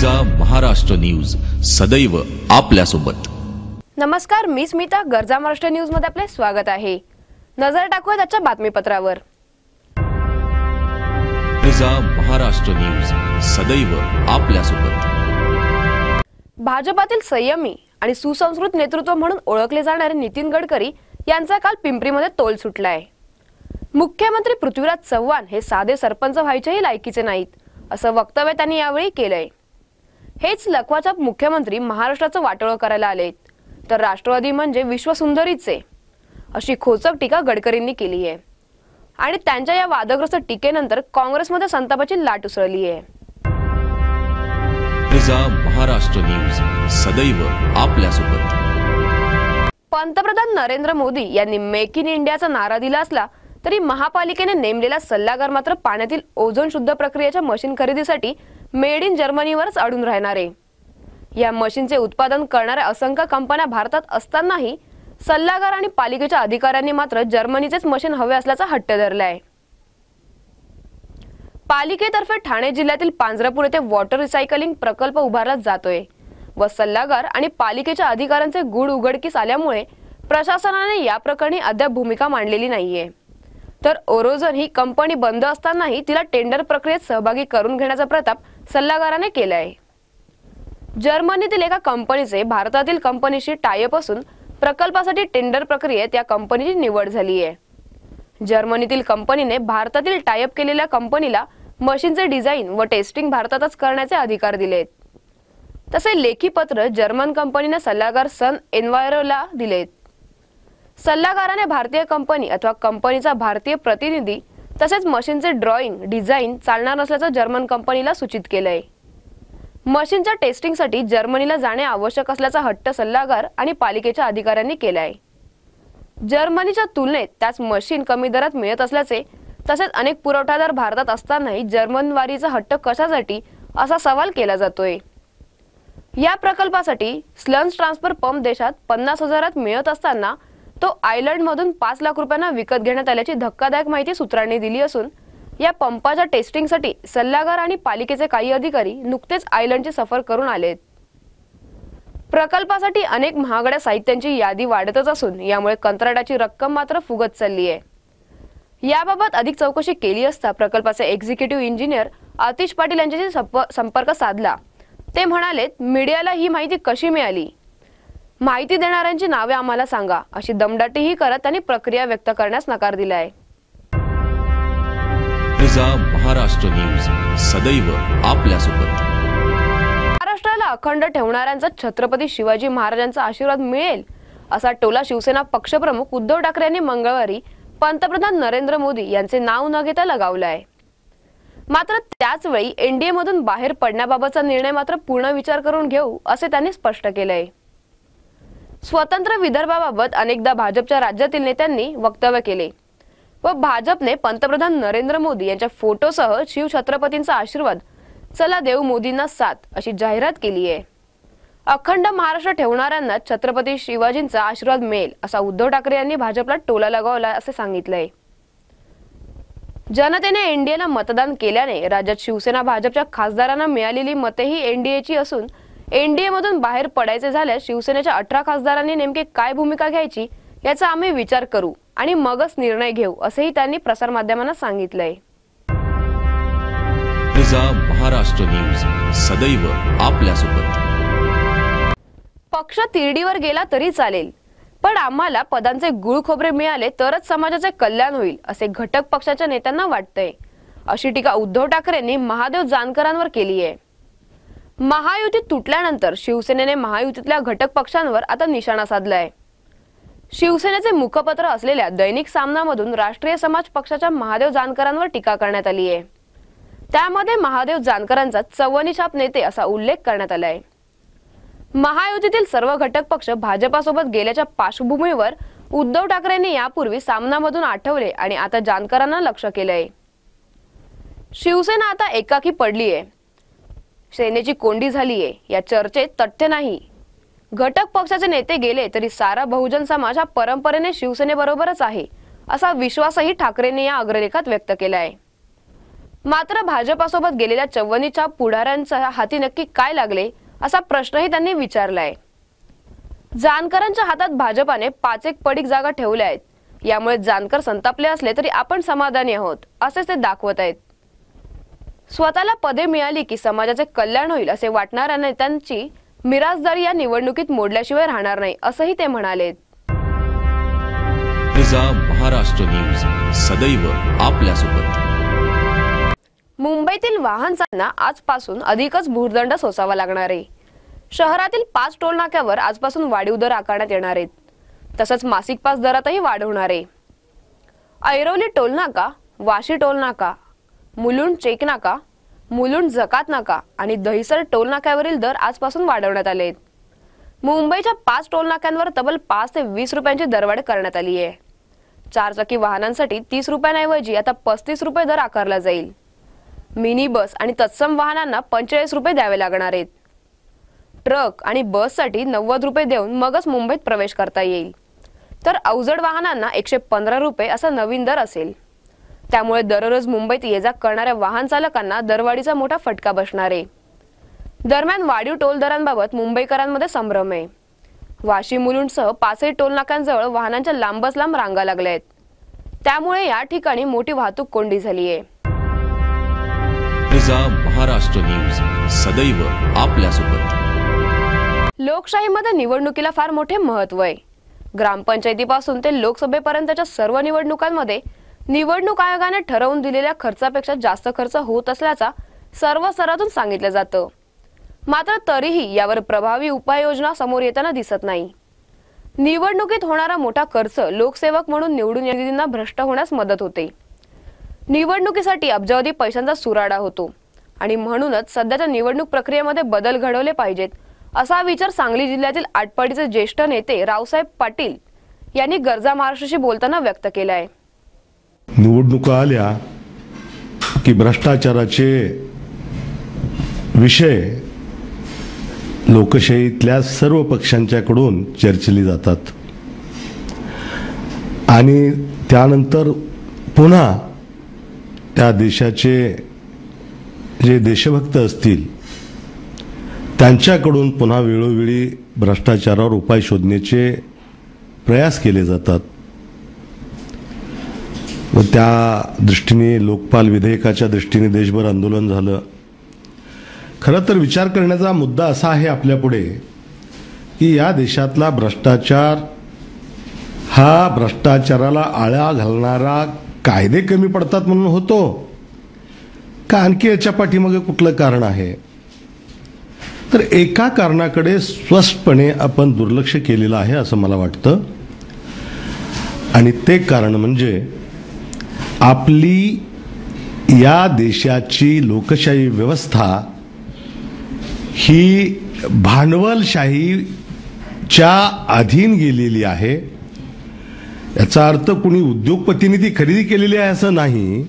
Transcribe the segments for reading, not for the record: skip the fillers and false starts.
प्रजा महाराष्ट्र न्यूज सदैव आपल्यासोबत। नमस्कार, मी स्मिता। गरजा महाराष्ट्र न्यूज मध्ये आपले स्वागत आहे। नजर टाकूया आजच्या बातमीपत्रावर। प्रजा महाराष्ट्र न्यूज सदैव आपल्यासोबत। भाजपातील संयमी आणि सुसंस्कृत नेतृत्व म्हणून ओळखले जाणारे नितीन गडकरी यांचा काल पिंपरीमध्ये तोल सुटलाय। मुख्यमंत्री पृथ्वीराज चव्हाण हे साधे सरपंच व्हायच्याही लायकीचे नाहीत, असं वक्तव्य त्यांनी यावेळी केलंय। हेच लखवाचा मुख्यमंत्री महाराष्ट्राचं वाटोळं करायला आलेत, तर राष्ट्रवादी म्हणजे विश्वसुंदरीचे, अशी खोचक टीका गडकरींनी केली आहे। आणि त्यांच्या या वादग्रस्त टीकेनंतर काँग्रेसमध्ये संतापाची लाट उसळली आहे। प्रजा महाराष्ट्र न्यूज सदैव आपल्यासोबत। पंतप्रधान नरेंद्र मोदी यांनी मेक इन इंडियाचा नारा दिला असला तरी महापालिकेने नेमलेला सल्लागार मात्र पाण्यातील ओझोन शुद्ध प्रक्रियेच्या मशीन खरेदीसाठी मेड इन जर्मनीवरच अडून राहणार आहे। या मशीनचे उत्पादन करणाऱ्या असंख्य कंपन्या भारतात असतानाही सल्लागार आणि पालिकेच्या अधिकाऱ्यांनी मात्र जर्मनीचेच मशीन हवे असल्याचा हट्ट धरलाय। पालिकेतर्फे ठाणे जिल्ह्यातील पांजरपूर येथे वॉटर रिसायकलिंग प्रकल्प उभारला जातोय व सल्लागार आणि पालिकेच्या अधिकाऱ्यांचे गुढ उघडकीस आल्यामुळे प्रशासनाने या प्रकरणी अद्याप भूमिका मांडलेली नाहीये। तर ओरोझन ही कंपनी बंद असतानाही तिला टेंडर प्रक्रियेत सहभागी करून घेण्याचा प्रताप सल्लागाराने केलाय। जर्मनीतील एका कंपनीचे भारतातील कंपनीशी टायअप असून प्रकल्पासाठी टेंडर प्रक्रियेत या कंपनीची निवड झाली आहे। जर्मनीतील कंपनीने भारतातील टायअप केलेल्या कंपनीला मशीनचे डिझाईन व टेस्टिंग भारतातच करण्याचे अधिकार दिलेत। तसे लेखी पत्र जर्मन कंपनीने सल्लागार सन एन्वायरोला दिलेत। सल्लागाराने भारतीय कंपनी अथवा कंपनीचा भारतीय प्रतिनिधी तसेच मशीनचे ड्रॉइंग डिझाईन चालणार नसल्याचं जर्मन कंपनीला सूचित केलंय। मशीनच्या टेस्टिंगसाठी जर्मनीला जाणे आवश्यक असल्याचा हट्ट सल्लागार आणि पालिकेच्या अधिकाऱ्यांनी केलाय। जर्मनीच्या तुलनेत त्याच मशीन कमी दरात मिळत असल्याचे तसेच अनेक पुरवठादार भारतात असतानाही जर्मनवारीचा हट्ट कशासाठी असा सवाल केला जातोय। या प्रकल्पासाठी स्लन्स ट्रान्सफर पंप देशात 50,000 मिळत असताना तो आयर्लंड मधून 5 लाख रुपयांना विकत घेण्यात आल्याची धक्कादायक माहिती सूत्रांनी दिली असून या पंपाच्या टेस्टिंगसाठी सल्लागार आणि पालिकेचे काही अधिकारी नुकतेच आयर्लंडची सफर करून आलेत। प्रकल्पासाठी अनेक महागड्या साहित्यांची यादी वाढतच असून यामुळे कंत्राटाची रक्कम मात्र फुगत चालली आहे। याबाबत अधिक चौकशी केली असता प्रकल्पाचे एक्झिक्युटिव्ह इंजिनियर आतिश पाटील यांच्याशी संपर्क साधला। ते म्हणाले, मीडियाला ही माहिती कशी मिळाली, माहिती देणाऱ्यांची नावे आम्हाला सांगा, अशी दमदाटीही करत त्यांनी प्रक्रिया व्यक्त करण्यास नकार दिलाय। प्रजा महाराष्ट्र न्यूज सदैव आपल्यासोबत। महाराष्ट्राला अखंड ठेवणाऱ्यांचा छत्रपती शिवाजी महाराजांचा आशीर्वाद मिळेल असा टोला शिवसेना पक्षप्रमुख उद्धव ठाकरे यांनी मंगळवारी पंतप्रधान नरेंद्र मोदी यांचे नाव न घेता लगावलाय। मात्र त्याच वेळी एनडीए मधून बाहेर पडण्याबाबतचा निर्णय मात्र पूर्ण विचार करून घेऊ असे त्यांनी स्पष्ट केलंय। स्वतंत्र विदर्भाबाबत अनेकदा भाजपच्या राज्यातील नेत्यांनी वक्तव्य केले व भाजपने पंतप्रधान नरेंद्र मोदी यांच्या फोटोसह शिवछत्रपतींचा आशीर्वाद चला देऊ मोदींना साथ अशी जाहिरात केली आहे। अखंड महाराष्ट्र ठेवणाऱ्यांना छत्रपती शिवाजींचा आशीर्वाद मिळेल असा उद्धव ठाकरे यांनी भाजपला टोला लगावला असे सांगितलंय। जनतेने एनडीएला मतदान केल्याने राज्यात शिवसेना भाजपच्या खासदारांना मिळालेली मतेही एनडीएची असून एनडीए मधून बाहेर पडायचे झाल्यास शिवसेनेच्या 18 खासदारांनी नेमके काय भूमिका घ्यायची याचा आम्ही विचार करू आणि मगच निर्णय घेऊ असेही त्यांनी प्रसार माध्यमांना सांगितलंय। प्रजा महाराष्ट्र न्यूज सदैव आपल्यासोबत। पक्ष तिरडीवर गेला तरी चालेल, पण आम्हाला पदांचे गुळ खोबरे मिळाले तरच समाजाचे कल्याण होईल असे घटक पक्षाच्या नेत्यांना वाटतंय, अशी टीका उद्धव ठाकरेंनी महादेव जानकरांवर केली आहे। महायुती तुटल्यानंतर शिवसेनेने महायुतीतल्या घटक पक्षांवर आता निशाणा साधलाय। शिवसेनेचे मुखपत्र असलेल्या दैनिक सामनामधून राष्ट्रीय समाज पक्षाच्या महादेव जानकरांवर टीका करण्यात आली आहे। त्यामध्ये महादेव जानकरांचा चव्हाणी छाप नेते असा उल्लेख करण्यात आलाय। महायुतीतील सर्व घटक पक्ष भाजपासोबत गेल्याच्या पार्श्वभूमीवर उद्धव ठाकरेंनी यापूर्वी सामनामधून आठवले आणि आता जानकरांना लक्ष केलंय। शिवसेना आता एकाकी पडली आहे, सेनेची कोंडी झालीये या चर्चेत तथ्य नाही। घटक पक्षाचे नेते गेले तरी सारा बहुजन समाज हा परंपरेने शिवसेनेबरोबरच आहे असा विश्वासही ठाकरेंनी या अग्रलेखात व्यक्त केला आहे। मात्र भाजपासोबत गेलेल्या चव्वणीच्या पुढाऱ्यांच्या हाती नक्की काय लागले असा प्रश्नही त्यांनी विचारलाय। जानकरांच्या हातात भाजपाने 5 पडीक जागा ठेवल्या आहेत, यामुळे जानकर संतापले असले तरी आपण समाधानी आहोत असे ते दाखवत आहेत। स्वतःला पदे मिळाली की समाजाचे कल्याण होईल असे वाटणाऱ्या नेत्यांची मिरासदारी या निवडणुकीत मोडल्याशिवाय राहणार नाही असंही ते म्हणाले। महाराष्ट्र न्यूज सदैव आपल्यासोबत। मुंबईतील वाहन चालकांना आजपासून अधिकच भूर्दंड सोसावा लागणार आहे। शहरातील 5 टोल नाक्यावर आजपासून वाढीव दर आकारण्यात येणार आहेत। तसंच मासिक पास दरातही वाढ होणार आहे। ऐरोली टोल नाका, वाशी टोल नाका, मुलुंड चेक नाका, मुलुंड जकात नाका आणि दहिसर टोल नाक्यावरील दर आजपासून वाढवण्यात आले आहेत। मुंबईच्या 5 टोल नाक्यांवर तब्बल 5 ते 20 रुपयांची दरवाढ करण्यात आली आहे। 4 चाकी वाहनांसाठी 30 रुपयांऐवजी आता 35 रुपये दर आकारला जाईल। मिनी बस आणि तत्सम वाहनांना 45 रुपये द्यावे लागणार आहेत। ट्रक आणि बससाठी 90 रुपये देऊन मगच मुंबईत प्रवेश करता येईल, तर अवजड वाहनांना 115 रुपये असा नवीन दर असेल। त्यामुळे दररोज मुंबईत ये-जा करणाऱ्या वाहन चालकांना दरवाढीचा मोठा फटका बसणार आहे। दरम्यान वाढीव टोल दरांबाबत मुंबईकरांमध्ये संभ्रम आहे। वाशी मुलुंडसह 5 टोल नाक्यांजवळ वाहनांच्या लांबच लांब रांगा लागल्या आहेत, त्यामुळे या ठिकाणी मोठी वाहतूक कोंडी झाली आहे। महाराष्ट्र न्यूज सदैव आपल्यासोबत। लोकशाहीमध्ये निवडणुकीला फार मोठे महत्त्व आहे। ग्रामपंचायतीपासून ते लोकसभेपर्यंतच्या सर्व निवडणुकांमध्ये निवडणूक आयोगाने ठरवून दिलेल्या खर्चापेक्षा जास्त खर्च होत असल्याचा सर्व स्तरातून सांगितलं जातं। मात्र तरीही यावर प्रभावी उपाययोजना समोर येताना दिसत नाही। निवडणुकीत होणारा मोठा खर्च लोकसेवक म्हणून निवडून येणाऱ्यांना भ्रष्ट होण्यास मदत होते। निवडणुकीसाठी अब्जावधी पैशांचा सुराडा होतो आणि म्हणूनच सध्याच्या निवडणूक प्रक्रियेमध्ये बदल घडवले पाहिजेत असा विचार सांगली जिल्ह्यातील आटपाडीचे ज्येष्ठ नेते रावसाहेब पाटील यांनी गरजा महाराष्ट्राशी बोलताना व्यक्त केला आहे। निवडणुका आल्या की भ्रष्टाचाराचे विषय लोकशाहीतल्या सर्व पक्षांच्याकडून चर्चिले जातात आणि त्यानंतर पुन्हा त्या देशाचे जे देशभक्त असतील त्यांच्याकडून पुन्हा वेळोवेळी भ्रष्टाचारावर उपाय शोधण्याचे प्रयास केले जातात व त्या दृष्टीने लोकपाल विधेयकाच्या दृष्टीने देशभर आंदोलन झालं। खरं तर विचार करण्याचा मुद्दा असा आहे आपल्यापुढे की या देशातला भ्रष्टाचार हा भ्रष्टाचाराला आळा घालणारा कायदे कमी पडतात म्हणून होतो का आणखी याच्या पाठीमागे कुठलं कारण आहे? तर एका कारणाकडे स्पष्टपणे आपण दुर्लक्ष केलेलं आहे असं मला वाटतं आणि ते कारण म्हणजे आपली या देशाची लोकशाही व्यवस्था ही भांडवलशाहीच्या अधीन गेलेली आहे। याचा अर्थ कुणी उद्योगपतींनी ती खरेदी केलेली आहे असं नाही,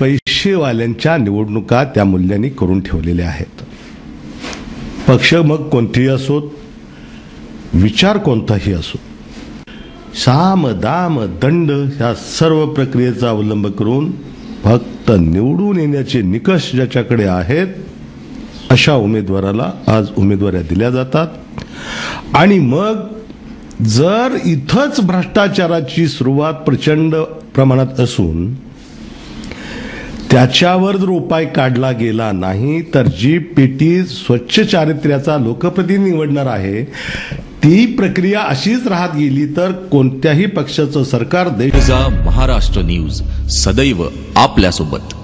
पैसेवाल्यांच्या निवडणुका त्या मूल्याने करून ठेवलेल्या आहेत। पक्ष मग कोणतेही असोत, विचार कोणताही असो, साम दाम दंड या सर्व प्रक्रियेचा अवलंब करून फक्त निवडून येण्याचे निकष ज्याच्याकडे आहेत अशा उमेदवाराला आज उमेदवाऱ्या दिल्या जातात आणि मग जर इथंच भ्रष्टाचाराची सुरुवात प्रचंड प्रमाणात असून त्याच्यावर जर उपाय काढला गेला नाही तर जी पेटी स्वच्छ चारित्र्याचा लोकप्रतिनिधी निवडणार आहे ती प्रक्रिया अशीच राहत गेली तर कोणत्याही पक्षाचं सरकार महाराष्ट्र न्यूज सदैव आपल्यासोबत।